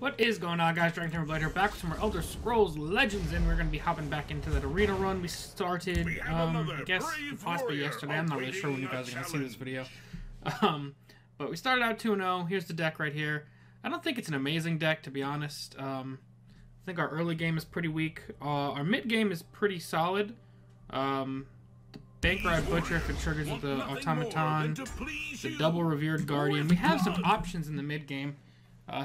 What is going on, guys? DragonTamerBlayde here, back with some more Elder Scrolls Legends, and we're going to be hopping back into that arena run we started, I guess, possibly yesterday. I'm not really sure when you guys are going to see this video. But we started out 2-0. Here's the deck right here. I don't think it's an amazing deck, to be honest. I think our early game is pretty weak. Our mid game is pretty solid. The Bankride Butcher, if it triggers with the Automaton, the double Revered Guardian. We have some options in the mid game.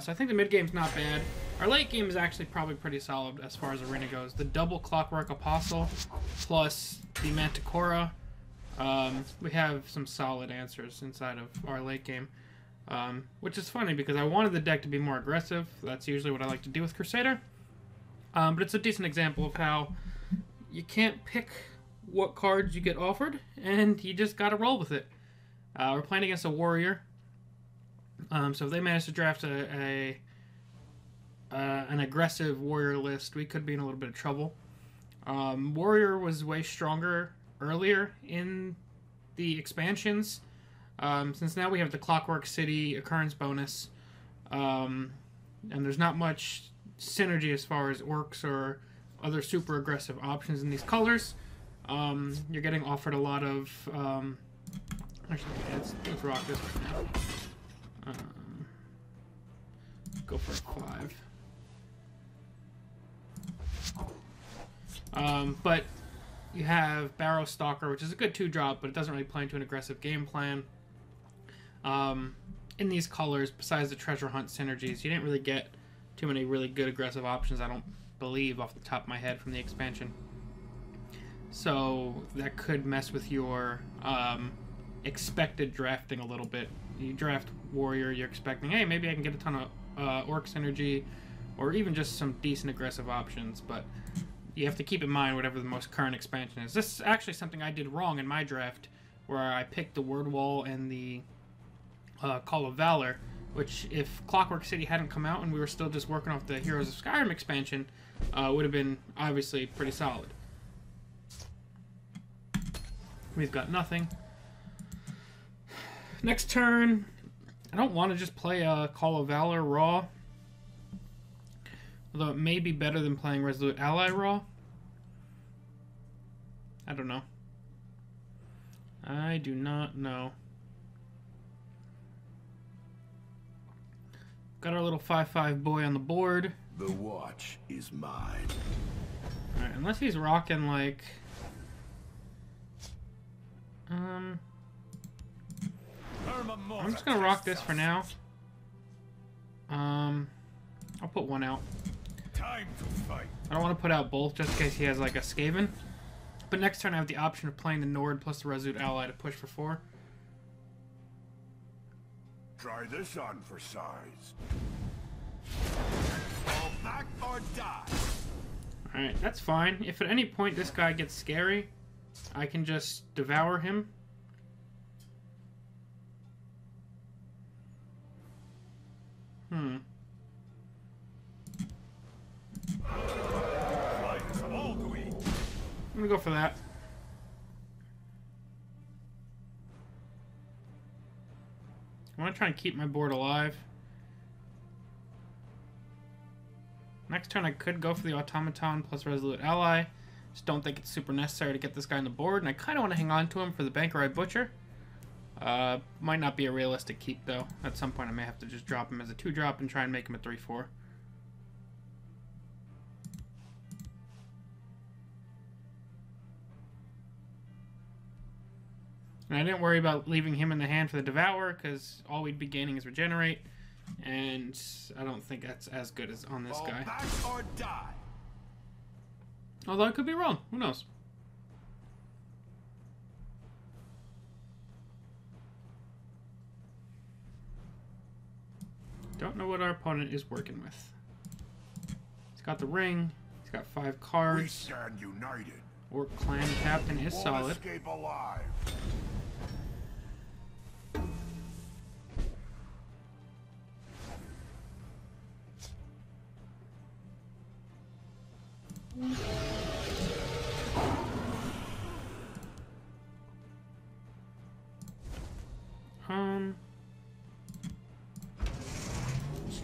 So I think the mid game's not bad. Our late game is actually probably pretty solid as far as arena goes. The double Clockwork Apostle plus the Manticora. We have some solid answers inside of our late game. Which is funny because I wanted the deck to be more aggressive. That's usually what I like to do with Crusader. But it's a decent example of how you can't pick what cards you get offered, and you just gotta roll with it. We're playing against a warrior. So if they manage to draft an aggressive warrior list, we could be in a little bit of trouble. Warrior was way stronger earlier in the expansions. Since now we have the Clockwork City occurrence bonus, and there's not much synergy as far as orcs or other super aggressive options in these colors. You're getting offered a lot of... actually, let's rock this right now. Go for a 5. But you have Barrow Stalker, which is a good 2-drop, but it doesn't really play into an aggressive game plan. In these colors, besides the treasure hunt synergies, you didn't really get too many really good aggressive options, I don't believe, off the top of my head from the expansion. So that could mess with your expected drafting a little bit. You draft warrior, you're expecting, hey, maybe I can get a ton of orc synergy, or even just some decent aggressive options, but you have to keep in mind whatever the most current expansion is. This is actually something I did wrong in my draft, where I picked the Word Wall and the Call of Valor, which if Clockwork City hadn't come out and we were still just working off the Heroes of Skyrim expansion, would have been obviously pretty solid. We've got nothing. Next turn, I don't want to just play Call of Valor raw, although it may be better than playing Resolute Ally raw. I don't know. I do not know. Got our little 5/5 boy on the board. The watch is mine. Alright, unless he's rocking like... I'm just gonna rock this for now. I'll put one out. Time to fight. I don't want to put out both just in case he has like a Skaven. But next turn I have the option of playing the Nord plus the Resolute Ally to push for 4. Try this on for size. Fall back or die. Alright, that's fine. If at any point this guy gets scary, I can just devour him. I'm gonna go for that. I want to try and keep my board alive. Next turn I could go for the Automaton plus Resolute Ally. Just don't think it's super necessary to get this guy on the board, and I kind of want to hang on to him for the Bankride Butcher. Might not be a realistic keep, though. At some point I may have to just drop him as a 2-drop and try and make him a 3/4. And I didn't worry about leaving him in the hand for the Devour, because all we'd be gaining is Regenerate, and I don't think that's as good as on this guy. Back or die. Although I could be wrong. Who knows? Don't know what our opponent is working with. He's got the ring. He's got 5 cards. We stand united. Orc Clan Captain is solid. Escape alive.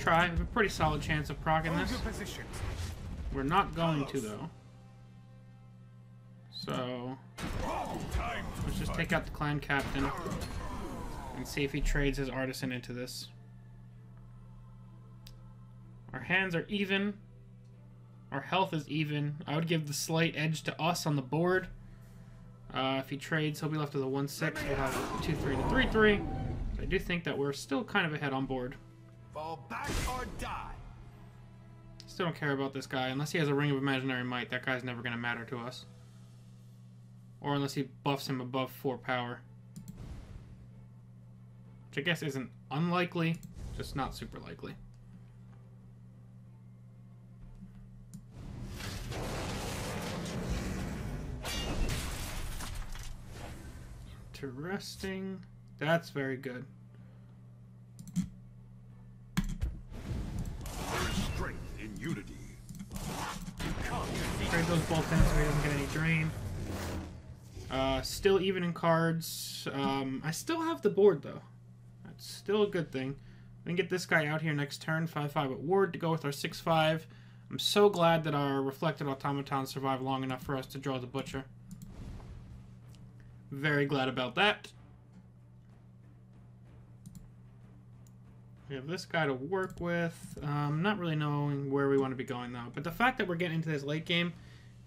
try. I have a pretty solid chance of proccing this. We're not going to, though. So, let's just take out the clan captain and see if he trades his artisan into this. Our hands are even. Our health is even. I would give the slight edge to us on the board. If he trades, he'll be left with a 1-6. We'll have a 2-3 to 3-3. I do think that we're still kind of ahead on board. Fall back or die. Still don't care about this guy. Unless he has a Ring of Imaginary Might, that guy's never going to matter to us. Or unless he buffs him above 4 power. Which I guess isn't unlikely, just not super likely. Interesting. That's very good. There is strength in unity. Trade those both in so he doesn't get any drain. Still even in cards. I still have the board though. That's still a good thing. We can get this guy out here next turn, 5/5 at ward to go with our 6/5. I'm so glad that our reflected automaton survived long enough for us to draw the butcher. Very glad about that. We have this guy to work with. Not really knowing where we want to be going though. But the fact that we're getting into this late game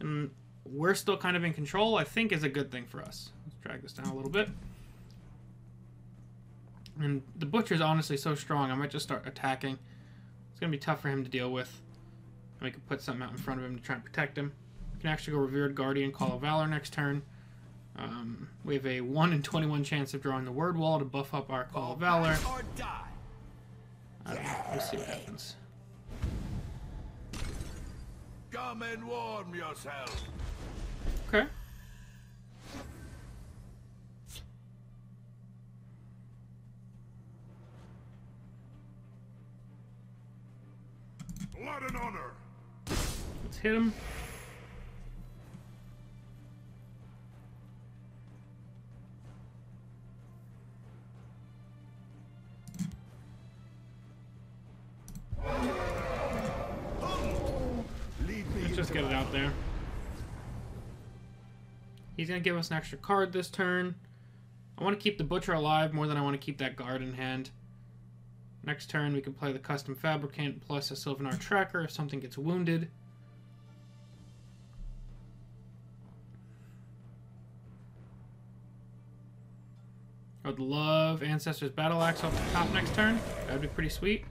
and we're still kind of in control, I think is a good thing for us. Let's drag this down a little bit. And the butcher's honestly so strong, I might just start attacking. It's going to be tough for him to deal with. And we can put something out in front of him to try and protect him. We can actually go Revered Guardian, Call of Valor next turn. We have a 1 in 21 chance of drawing the Word Wall to buff up our Call of Valor. We'll see what happens. Come and warm yourself. Okay. Blood and honor. Let's hit him. Let's just get it out there. He's going to give us an extra card this turn. I want to keep the Butcher alive more than I want to keep that guard in hand. Next turn, we can play the Custom Fabricant plus a Sylvanar Tracker if something gets wounded. I would love Ancestor's Battle Axe off the top next turn. That would be pretty sweet.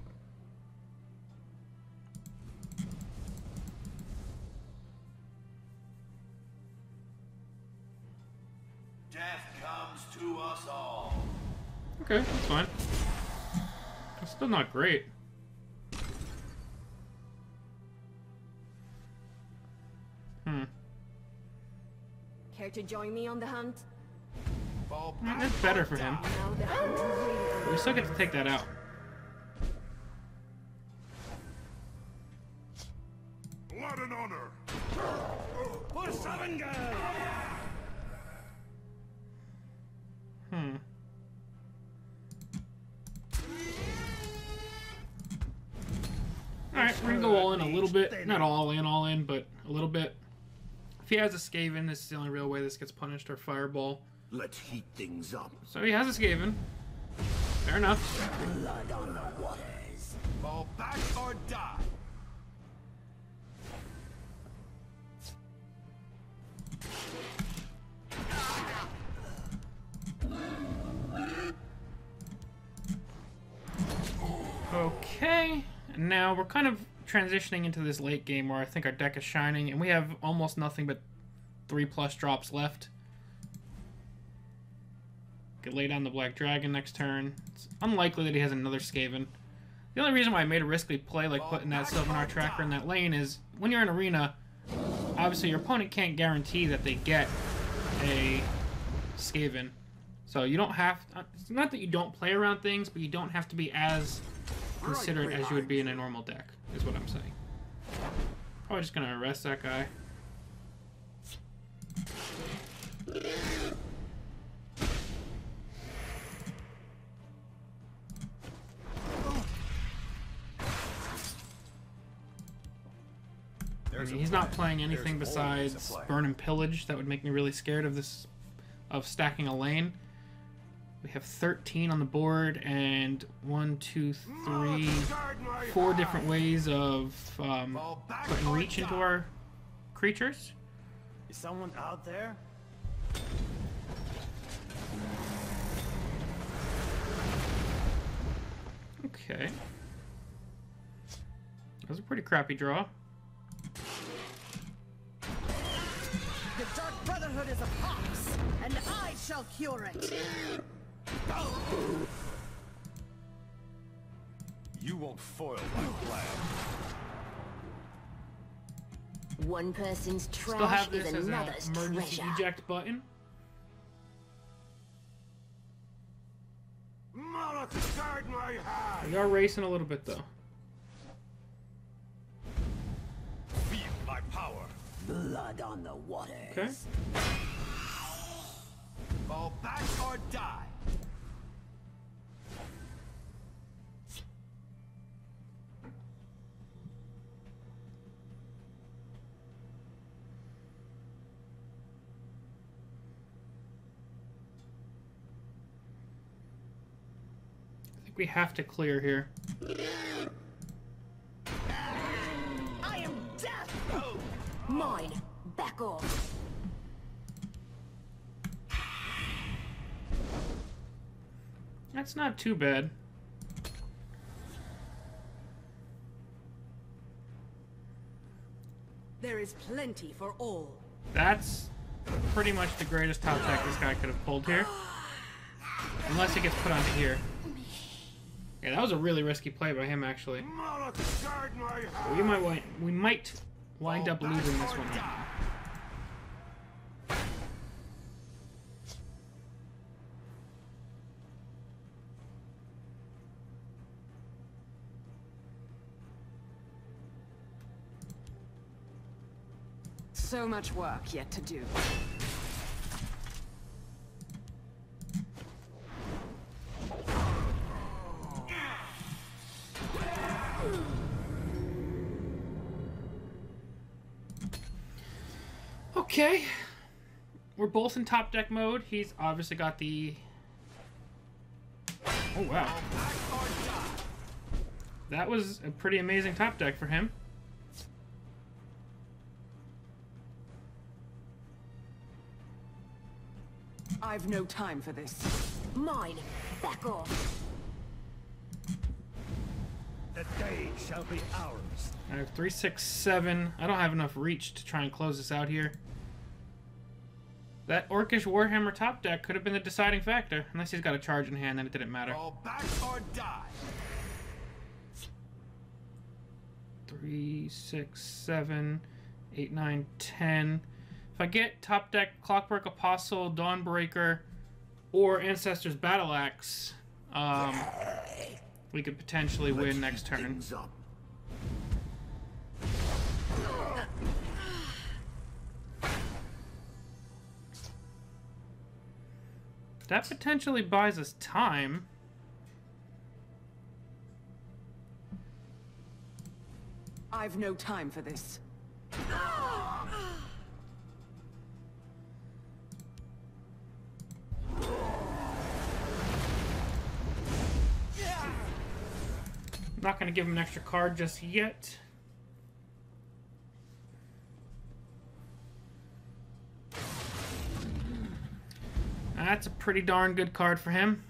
Death comes to us all. Okay, that's fine. It's still not great. Care to join me on the hunt? That's better for him. Now the hunt will really But we still get to take that out. Blood and honor. For Savinga! Alright, we're gonna go all in a little bit. Not all in, but a little bit. If he has a Skaven, this is the only real way this gets punished, or Fireball. Let's heat things up. So he has a Skaven. Fair enough. Blood on the waters. Fall back or die. Okay, and now we're kind of transitioning into this late game where I think our deck is shining, and we have almost nothing but 3+ drops left. Could lay down the Black Dragon next turn. It's unlikely that he has another Skaven. The only reason why I made a risky play like putting that Sylvanar Tracker in that lane is when you're in Arena, obviously your opponent can't guarantee that they get a Skaven. So you don't have... It's not that you don't play around things, but you don't have to be as considerate as you would be in a normal deck, is what I'm saying. Probably just gonna arrest that guy. I mean, he's not playing anything besides Burn and Pillage. That would make me really scared of this, of stacking a lane. We have 13 on the board, and 1, 2, 3, 4 different ways of putting reach into our creatures. Is someone out there? Okay. That was a pretty crappy draw. The Dark Brotherhood is a fox, and I shall cure it. You won't foil my plan. One person's Still trash have this is as an another's emergency treasure. eject button. We are racing a little bit though. Feel my power. Blood on the waters. Okay. Fall back or die. I think we have to clear here. I am death! Mine. Back off. That's not too bad. There is plenty for all. That's pretty much the greatest top deck this guy could have pulled here. Unless he gets put onto here. Yeah, that was a really risky play by him, actually. We might wind up losing this one. So much work yet to do. Okay. We're both in top deck mode. He's obviously got the... Oh, wow. That was a pretty amazing top deck for him. I've no time for this. Mine. Back off. The day shall be ours. I have 3, 6, 7. I don't have enough reach to try and close this out here. That Orcish Warhammer top deck could have been the deciding factor. Unless he's got a charge in hand, then it didn't matter. Fall back or die. 3, 6, 7, 8, 9, 10. If I get top deck Clockwork Apostle, Dawnbreaker, or Ancestor's Battle Axe, we could potentially win next turn. That potentially buys us time. I've no time for this. Not going to give him an extra card just yet. That's a pretty darn good card for him.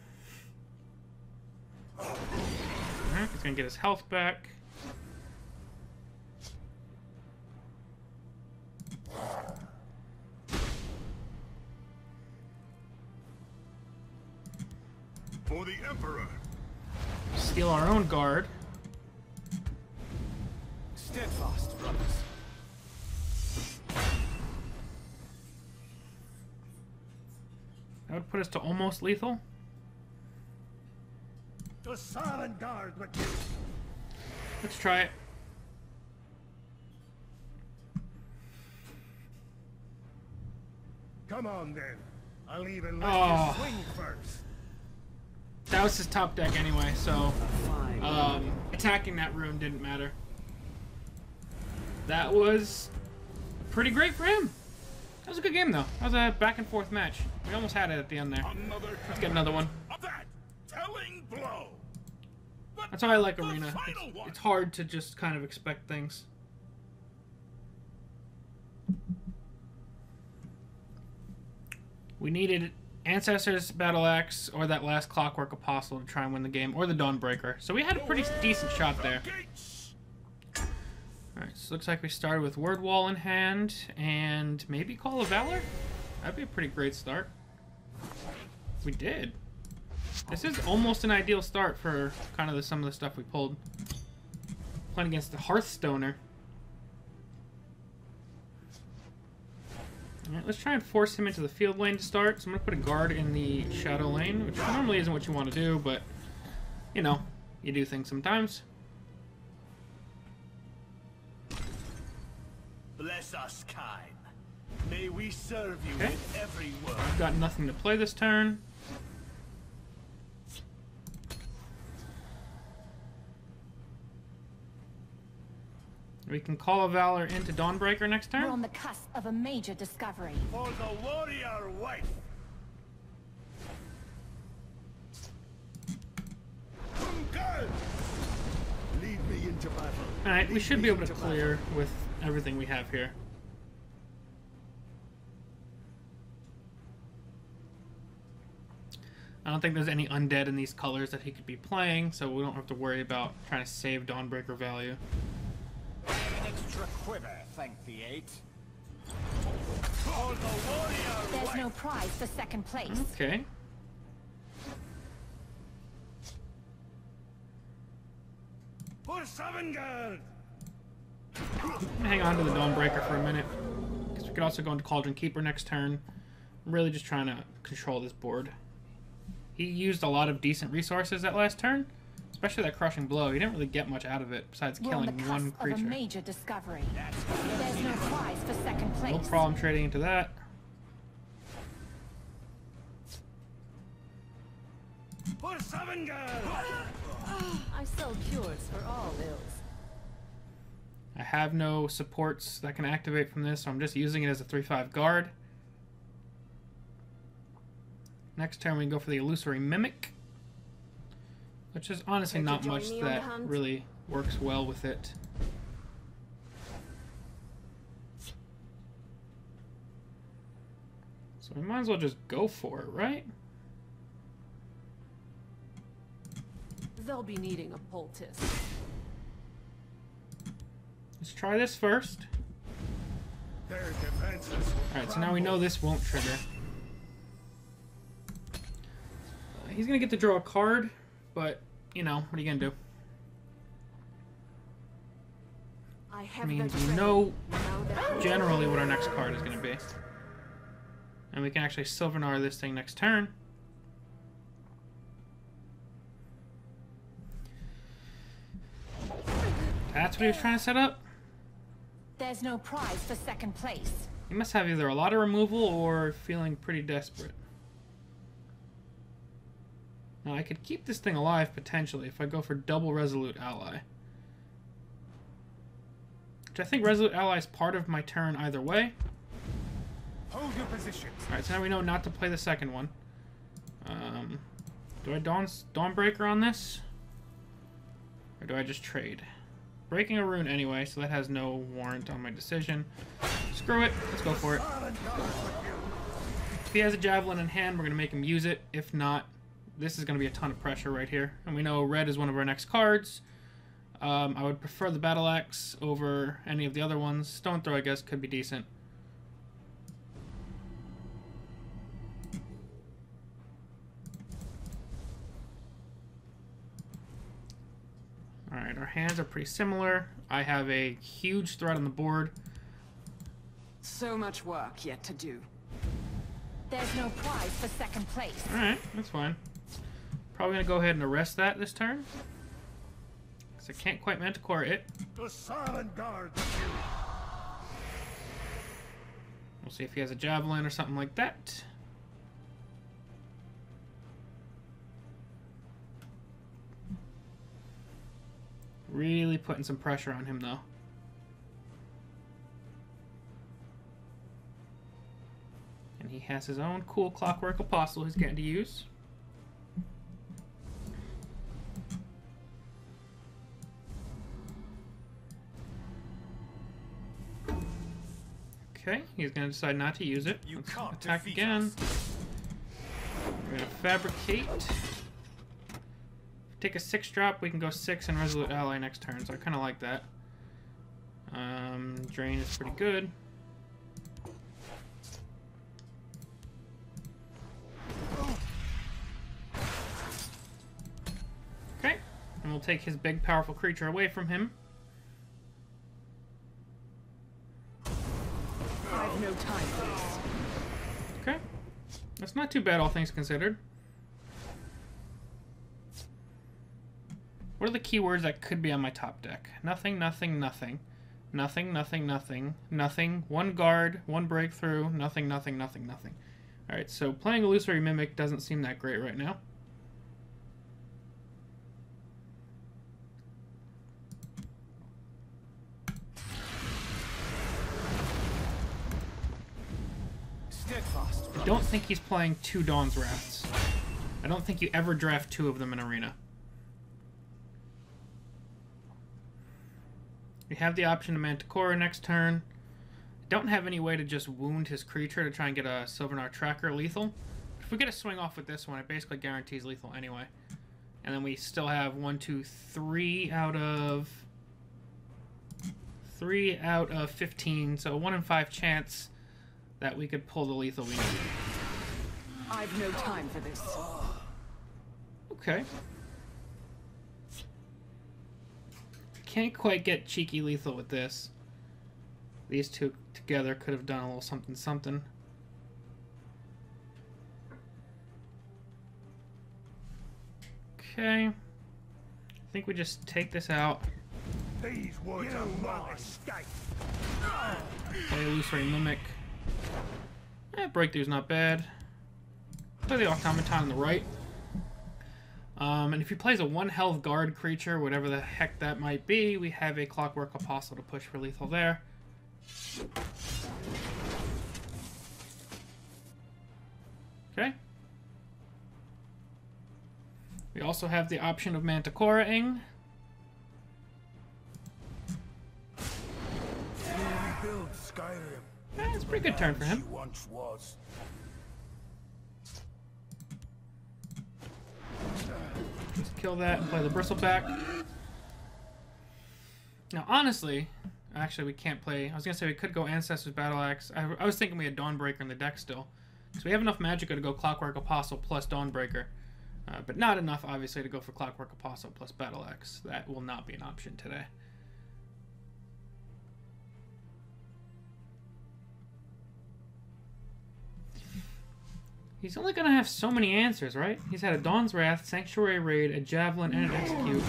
Alright, he's going to get his health back. For the Emperor. Steal our own guard. Steadfast, brothers. That would put us to almost lethal. To silent guard with you. Let's try it. Come on then. I'll even let Oh. you swing first. That was his top deck anyway, so attacking that rune didn't matter. that was pretty great for him. That was a good game, though. That was a back-and-forth match. We almost had it at the end there. Let's get another one. That telling blow. That's why I like Arena. It's hard to just kind of expect things. We needed Ancestor's Battle Axe or that last Clockwork Apostle to try and win the game, or the Dawnbreaker. So we had a pretty decent shot there. Alright, so looks like we started with Word Wall in hand, and maybe Call of Valor? That'd be a pretty great start. We did. This is almost an ideal start for kind of some of the stuff we pulled. Playing against the Hearthstoner. Alright, let's try and force him into the field lane to start. So I'm going to put a guard in the shadow lane, which normally isn't what you want to do, but, you know, you do things sometimes. Bless us, kind. May we serve you with every word. I've got nothing to play this turn. We can Call of Valor into Dawnbreaker next We're turn. on the cusp of a major discovery. For the warrior wife. Lead me into battle. Alright, we should be able to clear with everything we have here. I don't think there's any undead in these colors that he could be playing, so we don't have to worry about trying to save Dawnbreaker value. An extra quiver, thank the eight. For the warrior There's wife. no prize for second place. Okay. For Savangard! I'm gonna hang on to the Dawnbreaker for a minute, because we could also go into Cauldron Keeper next turn. I'm really just trying to control this board. He used a lot of decent resources that last turn, especially that Crushing Blow. He didn't really get much out of it besides We're on killing the one cusp of a creature. major discovery. There's no prize for second place. No problem trading into that. For Savangard! I sell cures for all ills. I have no supports that can activate from this, so I'm just using it as a 3/5 guard. Next turn we go for the Illusory Mimic, which is honestly not join much me on the that hunt? really works well with it. So we might as well just go for it, right? They'll be needing a poultice. Let's try this first. Their defenses. Alright, so now we know this won't trigger. He's gonna get to draw a card, but, you know, what are you gonna do? I I have mean, them we ready. know Now that generally what our next card is gonna be. And we can actually Sylvanar this thing next turn. That's what he was trying to set up? There's no prize for second place. He must have either a lot of removal or feeling pretty desperate. Now, I could keep this thing alive, potentially, if I go for double Resolute Ally. Which I think Resolute Ally is part of my turn either way. Hold your positions. Alright, so now we know not to play the second one. Do I Dawnbreaker on this? Or do I just trade? Breaking a rune anyway, so that has no warrant on my decision. Screw it. Let's go for it. If he has a Javelin in hand, we're going to make him use it. If not, this is going to be a ton of pressure right here. And we know red is one of our next cards. I would prefer the Battle Axe over any of the other ones. Stone Throw, I guess, could be decent. Alright, our hands are pretty similar. I have a huge threat on the board. so much work yet to do. There's no prize for second place. Alright, that's fine. Probably gonna go ahead and arrest that this turn. Because I can't quite Manticore it. To Savangard! We'll see if he has a Javelin or something like that. Really putting some pressure on him, though. And he has his own cool Clockwork Apostle he's getting to use. Okay, he's going to decide not to use it. Let's attack again. We're going to fabricate. Take a 6-drop, we can go 6 and Resolute Ally next turn, so I kind of like that. Drain is pretty good. Okay, and we'll take his big powerful creature away from him. I've no time for this. Okay, that's not too bad, all things considered. What are the keywords that could be on my top deck? Nothing, nothing, nothing. Nothing, nothing, nothing. Nothing. One guard, one breakthrough. Nothing, nothing, nothing, nothing. Alright, so playing Illusory Mimic doesn't seem that great right now. Steadfast. I don't think he's playing 2 Dawn's Wraths. I don't think you ever draft 2 of them in Arena. We have the option to Manticora next turn. Don't have any way to just wound his creature to try and get a Sylvanar Tracker lethal. If we get a swing off with this one, it basically guarantees lethal anyway. And then we still have 1, 2, 3 out of 15, so a 1 in 5 chance that we could pull the lethal we need. I've no time for this. Okay. Can't quite get cheeky lethal with this. These two together could have done a little something something. Okay. I think we just take this out. These words are mine. Play Illusory Mimic. Breakthrough's not bad. Play the Automaton on the right. And if he plays a 1 health guard creature, whatever the heck that might be, we have a Clockwork Apostle to push for lethal there. Okay. We also have the option of Manticora-ing. Build Skyrim. It's a pretty good turn for him. She once was. Just kill that and play the Bristleback. Now, honestly, actually, we can't play. I was gonna say we could go Ancestors Battle Axe. I was thinking we had Dawnbreaker in the deck still, because we have enough Magicka to go Clockwork Apostle plus Dawnbreaker, but not enough, obviously, to go for Clockwork Apostle plus Battle Axe. That will not be an option today. He's only gonna have so many answers, right? He's had a Dawn's Wrath, Sanctuary Raid, a Javelin, and an Execute.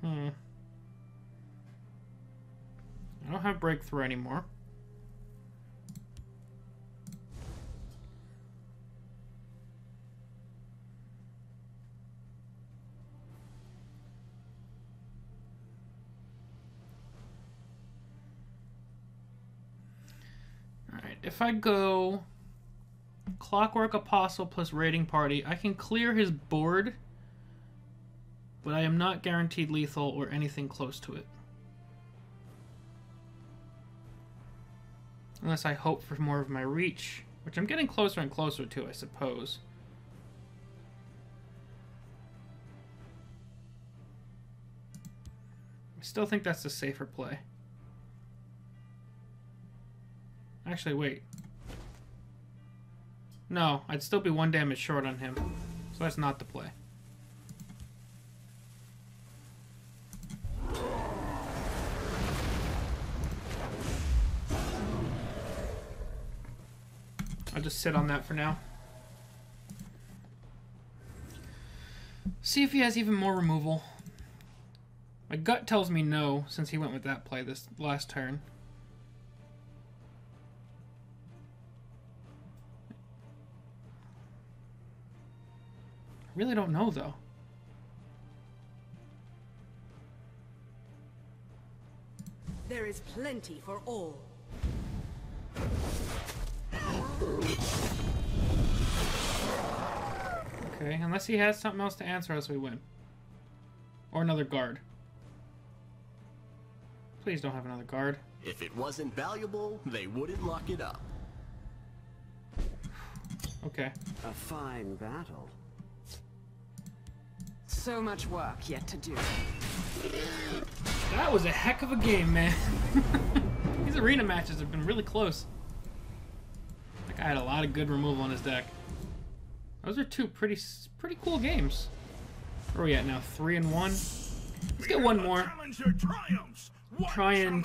I don't have Breakthrough anymore. If I go Clockwork Apostle plus Raiding Party, I can clear his board, but I am not guaranteed lethal or anything close to it. Unless I hope for more of my reach, which I'm getting closer and closer to, I suppose. I still think that's the safer play. Actually, wait. No, I'd still be 1 damage short on him. So that's not the play. I'll just sit on that for now. See if he has even more removal. My gut tells me no, since he went with that play this last turn. really don't know, though. There is plenty for all. Okay, unless he has something else to answer us, we win. Or another guard. Please don't have another guard. If it wasn't valuable, they wouldn't lock it up. Okay. A fine battle. So much work yet to do. That was a heck of a game, man. These arena matches have been really close. That guy had a lot of good removal on his deck. Those are two pretty cool games. Where are we at now? 3-1. Let's get one more. Try and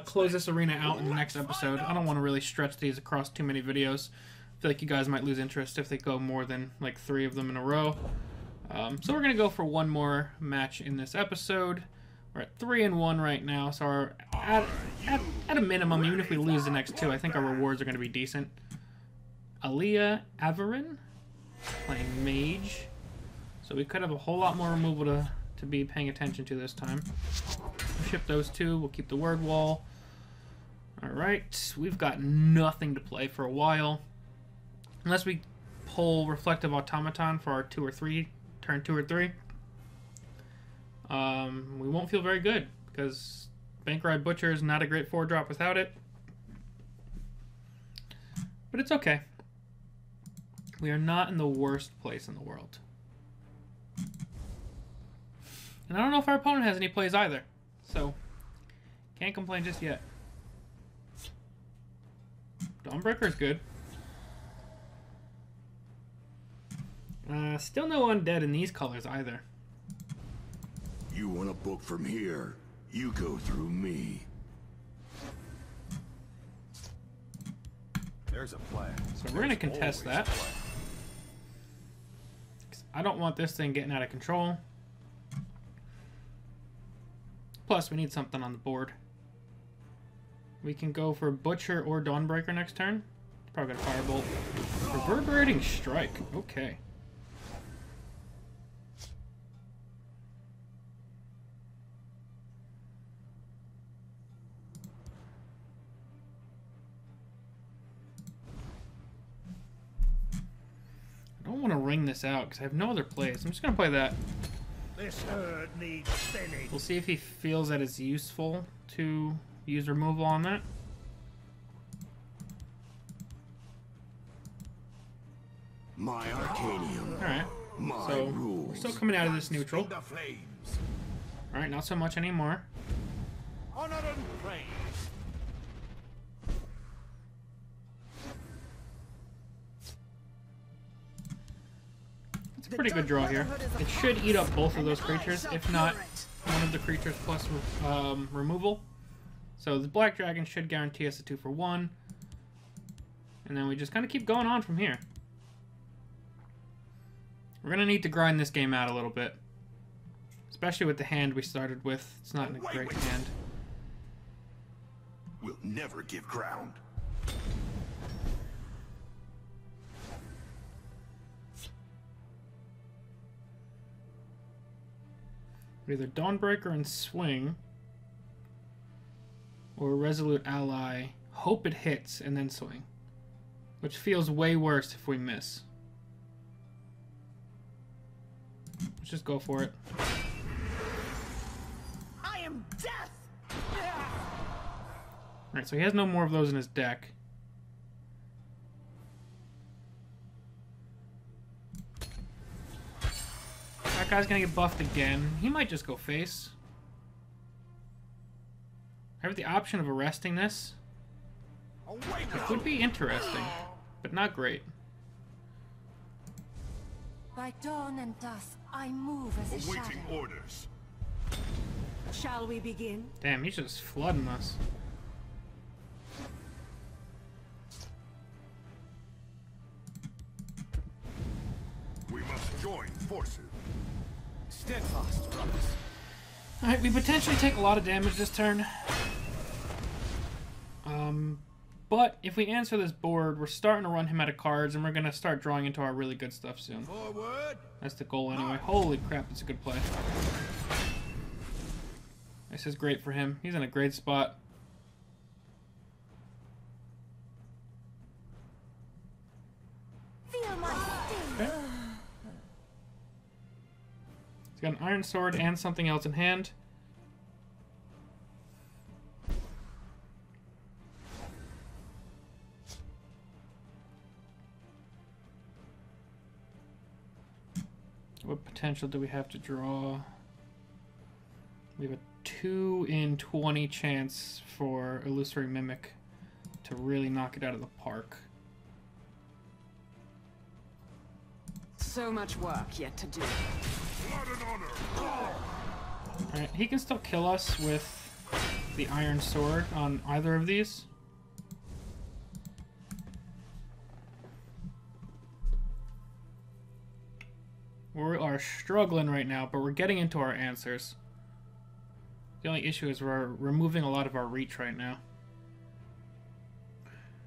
close this arena out in the next episode. I don't want to really stretch these across too many videos. I feel like you guys might lose interest if they go more than like 3 of them in a row. So we're going to go for one more match in this episode. We're at 3-1 right now, so our, at a minimum, even if we lose the next 2, I think our rewards are going to be decent. Aaliyah Averin playing Mage. So we could have a whole lot more removal to be paying attention to this time. We'll ship those 2. We'll keep the word wall. Alright, we've got nothing to play for a while. Unless we pull Reflective Automaton for our 2 or 3, turn 2 or 3. We won't feel very good because Bankride Butcher is not a great 4-drop without it. But it's okay. We are not in the worst place in the world. And I don't know if our opponent has any plays either. So, can't complain just yet. Dawnbreaker is good. Still no undead in these colors either. You want a book from here? You go through me. There's a plan. So we're going to contest that. 'Cause I don't want this thing getting out of control. Plus, we need something on the board. We can go for Butcher or Dawnbreaker next turn. Probably got a Firebolt. Reverberating Strike. Okay. I don't want to ring this out because I have no other plays. I'm just going to play that. This herd needs thinning. We'll see if he feels that it's useful to use removal on that. My Arcanium. Alright. My So, rules. we're still coming out of this neutral. The flames. Alright, not so much anymore. Honor and praise. It's a pretty good draw here. It should eat up both of those creatures, if not one of the creatures plus removal. So the Black Dragon should guarantee us a 2 for 1. And then we just kind of keep going on from here. We're going to need to grind this game out a little bit. Especially with the hand we started with. It's not a great hand. We'll never give ground. Either Dawnbreaker and swing, or Resolute Ally, hope it hits, and then swing. Which feels way worse if we miss. Let's just go for it. I am death. Alright, so he has no more of those in his deck. That guy's gonna get buffed again. He might just go face. I have the option of arresting this. It would be interesting, but not great. By dawn and dusk, I move as a Awaiting shadow. orders. Shall we begin? Damn, he's just flooding us. We must join forces. Steadfast, brothers. Alright, we potentially take a lot of damage this turn. But if we answer this board, we're starting to run him out of cards, and we're going to start drawing into our really good stuff soon. Forward. That's the goal anyway. Holy crap, that's a good play. This is great for him. He's in a great spot. Feel my sting. Okay. He's got an iron sword and something else in hand. What potential do we have to draw? We have a 2 in 20 chance for Illusory Mimic to really knock it out of the park. So much work yet to do. Alright, he can still kill us with the iron sword on either of these. We are struggling right now, but we're getting into our answers. The only issue is we're removing a lot of our reach right now.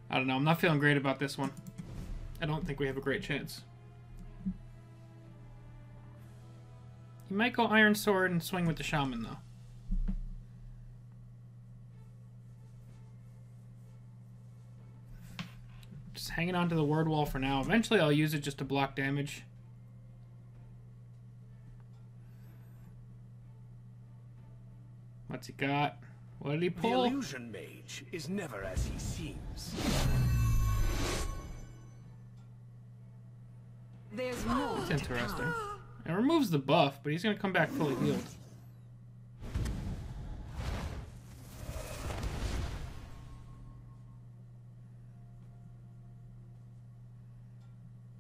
I don't know, I'm not feeling great about this one. I don't think we have a great chance. He might go Iron Sword and swing with the Shaman, though. Just hanging on to the word wall for now. Eventually I'll use it just to block damage. What's he got? What did he pull? The illusion mage is never as he seems. There's more. That's interesting. It removes the buff, but he's going to come back fully healed.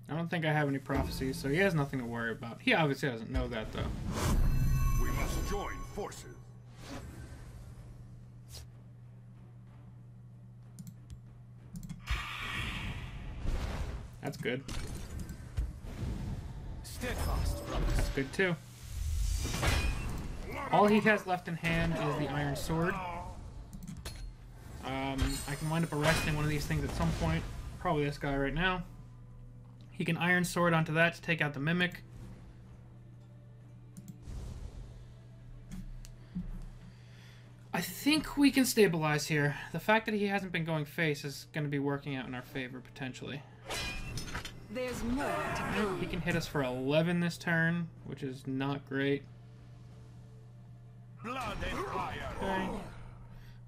I don't think I have any prophecies, so he has nothing to worry about. He obviously doesn't know that, though. We must join forces. That's good. Steadfast, brother. That's good, too. All he has left in hand is the Iron Sword. I can wind up arresting one of these things at some point. Probably this guy right now. He can Iron Sword onto that to take out the Mimic. I think we can stabilize here. The fact that he hasn't been going face is going to be working out in our favor, potentially. There's more to come. He can hit us for 11 this turn, which is not great. Blood and fire. Okay.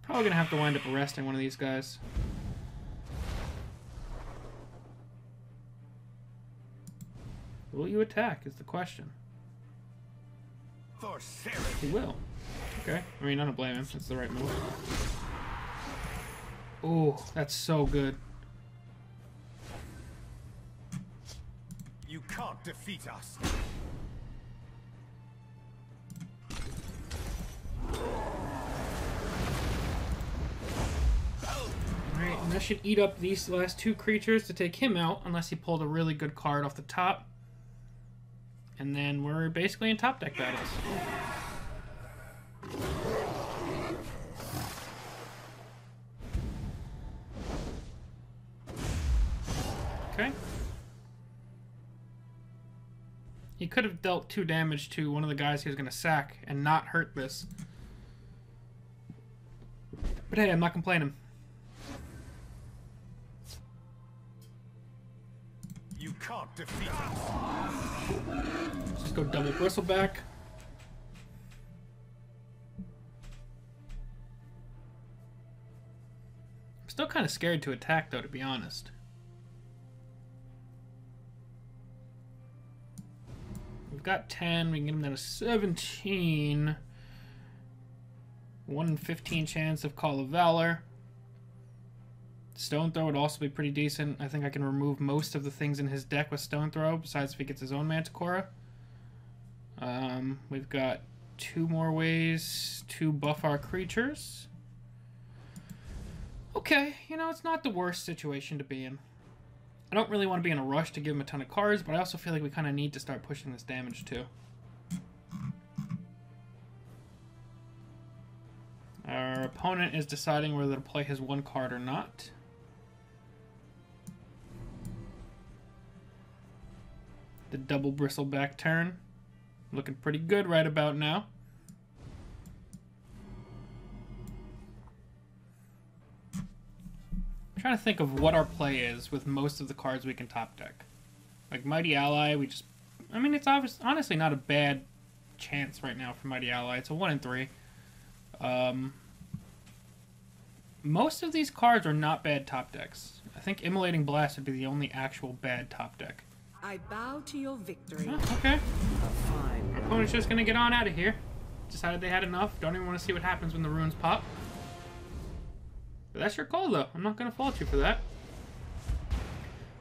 Probably gonna have to wind up arresting one of these guys. Will you attack is the question. For Sarah. He will. Okay. I mean, I don't blame him. That's the right move. Oh, that's so good. You can't defeat us. Alright, and that should eat up these last two creatures to take him out, unless he pulled a really good card off the top. And then we're basically in top deck battles. Okay. He could have dealt 2 damage to one of the guys he was going to sack and not hurt this. But hey, I'm not complaining. You can't defeat us. Let's just go double bristleback. I'm still kind of scared to attack, though, to be honest. We've got 10. We can get him down to 17. 1 in 15 chance of Call of Valor. Stone Throw would also be pretty decent. I think I can remove most of the things in his deck with Stone Throw, besides if he gets his own Manticora. We've got 2 more ways to buff our creatures. Okay, you know, it's not the worst situation to be in. I don't really want to be in a rush to give him a ton of cards, but I also feel like we kind of need to start pushing this damage too. Our opponent is deciding whether to play his 1 card or not. The double bristleback turn. Looking pretty good right about now. I'm trying to think of what our play is with most of the cards we can top deck. Like Mighty Ally, we just... I mean, it's honestly not a bad chance right now for Mighty Ally. It's a 1 in 3. Most of these cards are not bad top decks. I think Immolating Blast would be the only actual bad top deck. I bow to your victory. Oh, okay. Our opponent's just gonna get on out of here. Decided they had enough. Don't even want to see what happens when the runes pop. But that's your call, though. I'm not gonna fault you for that.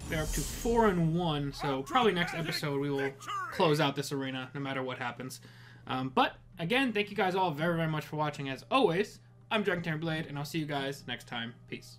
They're up to 4 and 1, so probably next episode we will close out this arena, no matter what happens. But again, thank you guys all very, very much for watching. As always, I'm DragonTamerBlayde, and I'll see you guys next time. Peace.